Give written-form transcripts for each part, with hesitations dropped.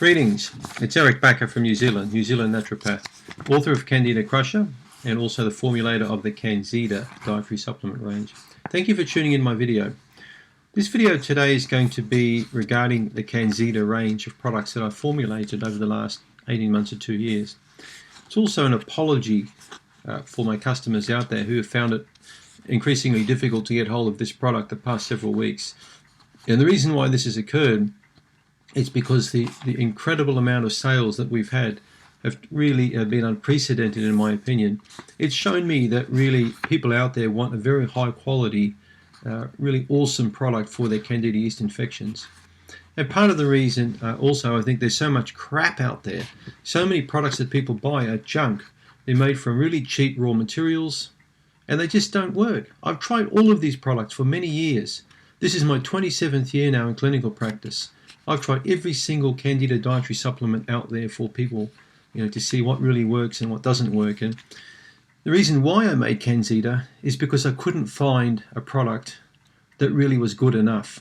Greetings, it's Eric Backer from New Zealand naturopath, author of CanXida Crusher, and also the formulator of the CanXida dietary supplement range. Thank you for tuning in my video. This video today is going to be regarding the CanXida range of products that I've formulated over the last 18 months or 2 years. It's also an apology for my customers out there who have found it increasingly difficult to get hold of this product the past several weeks. And the reason why this has occurred is because the incredible amount of sales that we've had have really been unprecedented in my opinion. It's shown me that really people out there want a very high quality, really awesome product for their Candida yeast infections. And part of the reason also, I think there's so much crap out there. So many products that people buy are junk. They're made from really cheap raw materials and they just don't work. I've tried all of these products for many years. This is my 27th year now in clinical practice. I've tried every single Candida dietary supplement out there for people, to see what really works and what doesn't work. And the reason why I made CanXida is because I couldn't find a product that really was good enough.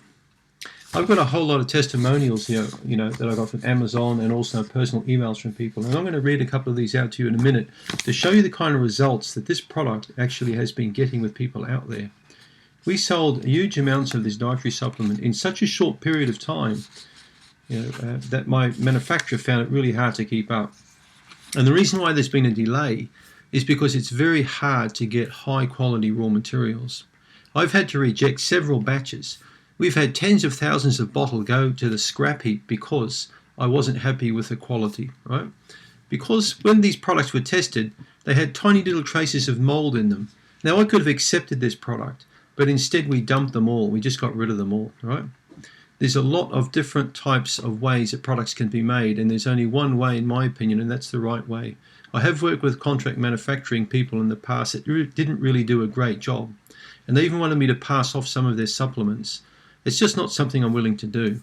I've got a whole lot of testimonials here, that I got from Amazon and also personal emails from people. And I'm going to read a couple of these out to you in a minute to show you the kind of results that this product actually has been getting with people out there. We sold huge amounts of this dietary supplement in such a short period of time that my manufacturer found it really hard to keep up. And the reason why there's been a delay is because it's very hard to get high quality raw materials. I've had to reject several batches. We've had tens of thousands of bottles go to the scrap heap because I wasn't happy with the quality, right? Because when these products were tested, they had tiny little traces of mold in them. Now I could have accepted this product, but instead we dumped them all. We just got rid of them all, right? There's a lot of different types of ways that products can be made, and there's only one way in my opinion, and that's the right way. I have worked with contract manufacturing people in the past that didn't really do a great job, and they even wanted me to pass off some of their supplements. It's just not something I'm willing to do.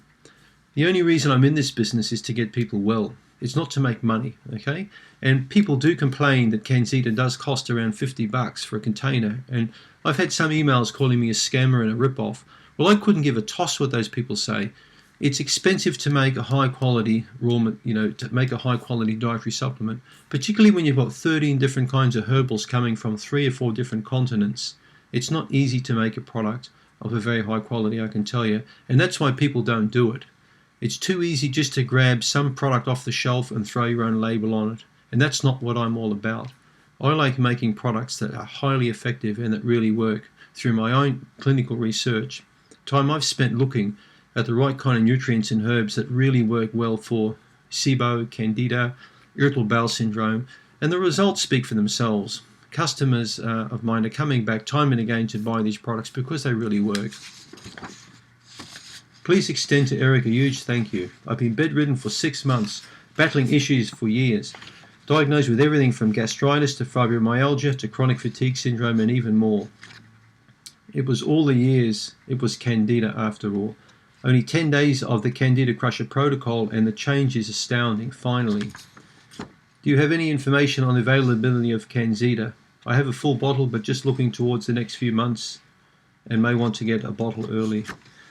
The only reason I'm in this business is to get people well. It's not to make money, okay? And people do complain that CanXida does cost around $50 for a container, and I've had some emails calling me a scammer and a rip-off. Well, I couldn't give a toss what those people say. It's expensive to make a high quality to make a high quality dietary supplement, particularly when you've got 13 different kinds of herbals coming from 3 or 4 different continents. It's not easy to make a product of a very high quality, I can tell you, and that's why people don't do it. It's too easy just to grab some product off the shelf and throw your own label on it, and that's not what I'm all about. I like making products that are highly effective and that really work through my own clinical research. Time I've spent looking at the right kind of nutrients and herbs that really work well for SIBO, Candida, irritable bowel syndrome, and the results speak for themselves. Customers of mine are coming back time and again to buy these products because they really work. Please extend to Eric a huge thank you. I've been bedridden for 6 months, battling issues for years, diagnosed with everything from gastritis to fibromyalgia to chronic fatigue syndrome and even more. It was all the years, it was CanXida after all. Only 10 days of the CanXida Crusher protocol and the change is astounding, finally. Do you have any information on the availability of CanXida? I have a full bottle, but just looking towards the next few months and may want to get a bottle early.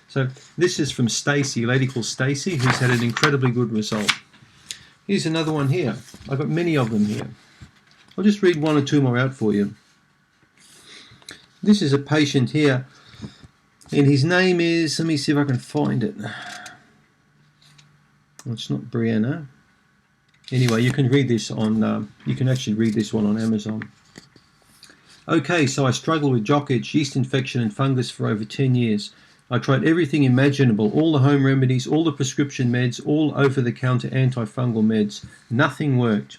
So this is from Stacy, a lady called Stacy, who's had an incredibly good result. Here's another one here. I've got many of them here. I'll just read 1 or 2 more out for you. This is a patient here, and his name is, let me see if I can find it. Well, it's not Brianna. Anyway, you can read this on, you can actually read this one on Amazon. Okay, so I struggle with jock itch, yeast infection and fungus for over 10 years. I tried everything imaginable, all the home remedies, all the prescription meds, all over-the-counter antifungal meds. Nothing worked.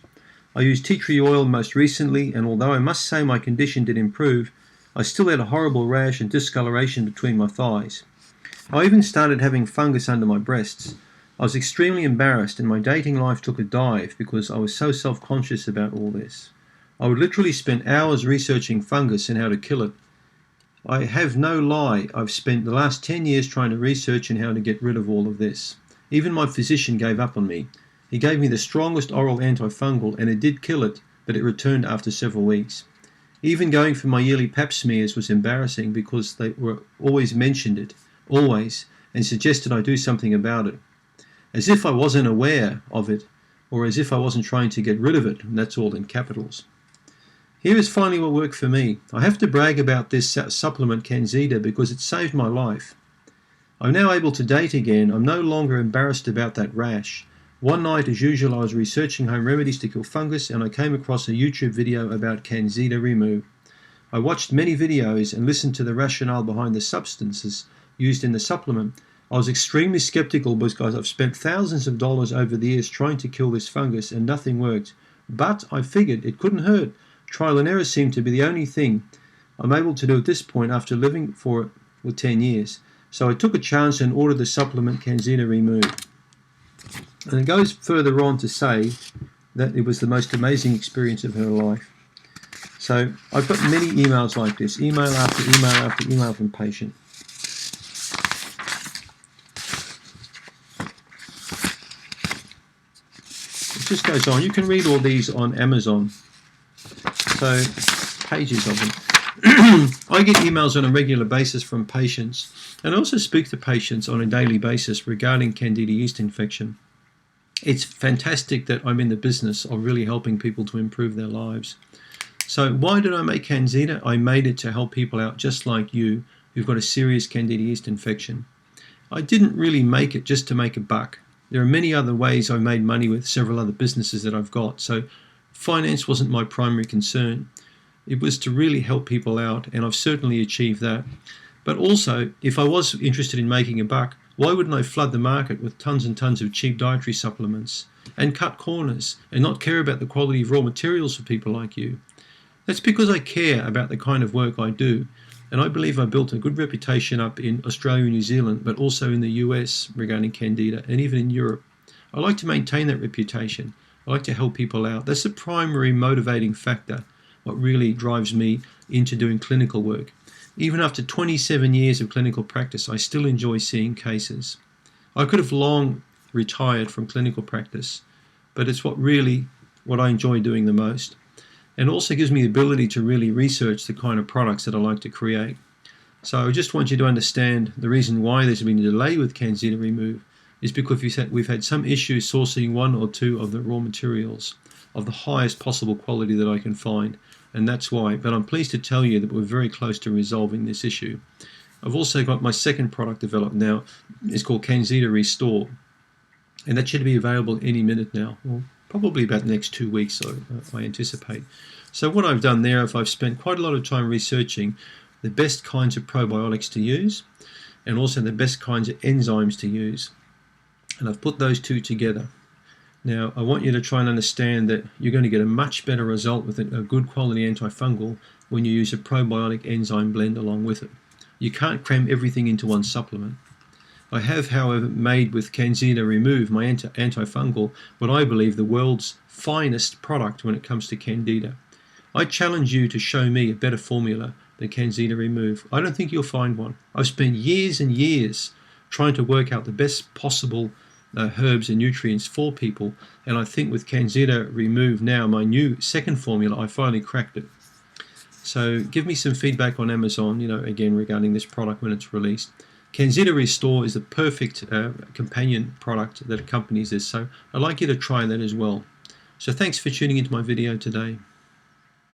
I used tea tree oil most recently, and although I must say my condition did improve, I still had a horrible rash and discoloration between my thighs. I even started having fungus under my breasts. I was extremely embarrassed and my dating life took a dive because I was so self-conscious about all this. I would literally spend hours researching fungus and how to kill it. I have no lie, I've spent the last 10 years trying to research and how to get rid of all of this. Even my physician gave up on me. He gave me the strongest oral antifungal and it did kill it, but it returned after several weeks. Even going for my yearly pap smears was embarrassing because they were always mentioned it, always, and suggested I do something about it. as if I wasn't aware of it, or as if I wasn't trying to get rid of it, and that's all in capitals. Here is finally what worked for me. I have to brag about this supplement CanXida because it saved my life. I'm now able to date again. I'm no longer embarrassed about that rash. One night, as usual, I was researching home remedies to kill fungus, and I came across a YouTube video about CanXida Remove. I watched many videos and listened to the rationale behind the substances used in the supplement. I was extremely skeptical because I've spent thousands of dollars over the years trying to kill this fungus and nothing worked. But I figured it couldn't hurt. Trial and error seemed to be the only thing I'm able to do at this point after living for 10 years. So I took a chance and ordered the supplement CanXida Remove. And it goes further on to say that it was the most amazing experience of her life. So I've got many emails like this, email after email after email from patients. It just goes on. You can read all these on Amazon. So pages of them. I get emails on a regular basis from patients, and I also speak to patients on a daily basis regarding Candida yeast infection. It's fantastic that I'm in the business of really helping people to improve their lives. So why did I make CanXida? I made it to help people out just like you who've got a serious Candida yeast infection. I didn't really make it just to make a buck. There are many other ways I made money with several other businesses that I've got. So finance wasn't my primary concern. It was to really help people out, and I've certainly achieved that. But also, if I was interested in making a buck, why wouldn't I flood the market with tons and tons of cheap dietary supplements and cut corners and not care about the quality of raw materials for people like you? That's because I care about the kind of work I do, and I believe I built a good reputation up in Australia and New Zealand, but also in the US regarding Candida, and even in Europe. I like to maintain that reputation. I like to help people out. That's the primary motivating factor, what really drives me into doing clinical work. Even after 27 years of clinical practice, I still enjoy seeing cases. I could have long retired from clinical practice, but it's what I enjoy doing the most. And also gives me the ability to really research the kind of products that I like to create. So I just want you to understand the reason why there's been a delay with CanXida Remove is because we've had some issues sourcing one or two of the raw materials of the highest possible quality that I can find, and that's why. But I'm pleased to tell you that we're very close to resolving this issue. I've also got my second product developed now. It's called CanXida Restore, and that should be available any minute now. Well, probably about the next 2 weeks, so I anticipate. So what I've done there, I've spent quite a lot of time researching the best kinds of probiotics to use and also the best kinds of enzymes to use. And I've put those two together. Now, I want you to try and understand that you're going to get a much better result with a good quality antifungal when you use a probiotic enzyme blend along with it. You can't cram everything into one supplement. I have, however, made with CanXida Remove, my antifungal, what I believe the world's finest product when it comes to Candida. I challenge you to show me a better formula than CanXida Remove. I don't think you'll find one. I've spent years and years trying to work out the best possible herbs and nutrients for people, and I think with CanXida Remove now, my new second formula, I finally cracked it. So give me some feedback on Amazon, again regarding this product when it's released. CanXida Restore is the perfect companion product that accompanies this, so I'd like you to try that as well. So thanks for tuning into my video today.